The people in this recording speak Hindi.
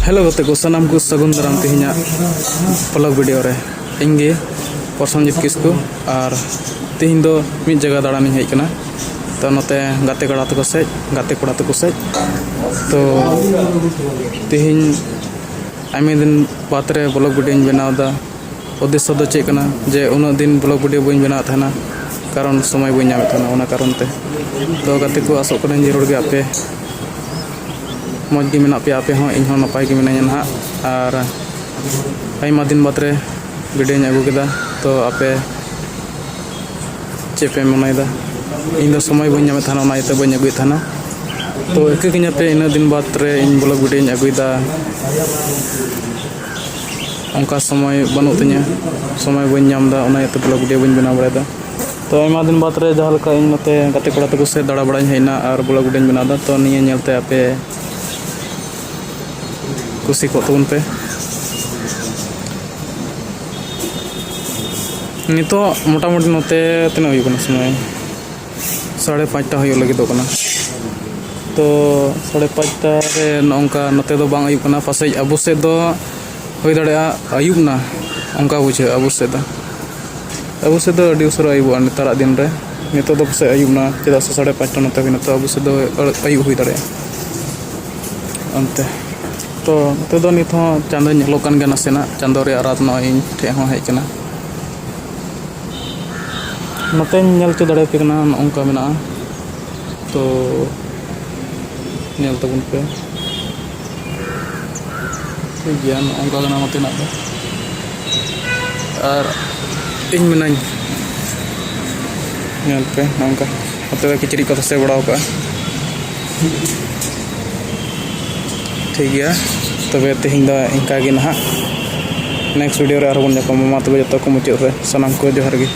हेलो गते को सनाम को सगुन दाराम तेहिना ब्लॉग वीडियो रे इंगे प्रसन्नजित किस्कु और तेहिन दो मिद जगह दाड़ानी हेज कना तो नते गाते कड़ा तको से गाते कोड़ा तको से तो तेहिन आइमे दिन बात रे ब्लॉग वीडियो बनाव दा उद्देश्य दो चेक कना जे उन दिन ब्लॉग वीडियो बइन बनाव थाना कारण समय बइन नाम थाना ओना कारण ते तो गाते को आसो करें जरूर गे आपे मौज गे मेना पे आपे हों इन हों नपाय गे मेनाया ना और आइमा दिन बाद रे वीडियो अगू केदा तो आपे चेपे मनाइदा इन दो समय बइन नाम थाना ओना इते बइन अगुय थाना तो एक गिन पे इन दिन बाद रे इन ब्लॉग वीडियो अगुयदा उनका समय बनू तिया समय बइन नामदा ओना इते ब्लॉग वीडियो बइन बनाव बड़ायदा तो आइमा दिन बाद रे जहाँ लका इन नते गाते कोड़ा तको से दाड़ा बड़ा हेना और ब्लॉग वीडियो बनादा तो निया नेलते आपे कुसी को तबन पे नितो मोटा मोटी नोते तना हुई कना समय 5:30 हुई लगे तो कना तो 5:30 रे नोंका नोते दो बांग आयुब कना पासे अबु से दो हुई दड़या आयुब ना उनका बुझे अबु से दो अडी उसरा आयुब नेतारा दिन रे नितो दो पासे आयुब ना चेदा से 5:30 नोते हुई तो अबु से दो आयुब हुई दड़या अंते तो तो नित चांदो नेलोकान गना सेना चांदो रे रात न इन ठे हो हेज कना नते नेल च दड़े पे कना ओंका मेना तो नेल तबन पे ठीक गया ओंका गना नते ना और इन मेनाई नेल पे ओंका नते किचरी को से बड़ाव का ठीक गया तबे तेहिं दा इनका गे ना नेक्स्ट वीडियो रे आरो बन जाको मा तबे जतो को मुचाद रे सनाम को जोहार गे।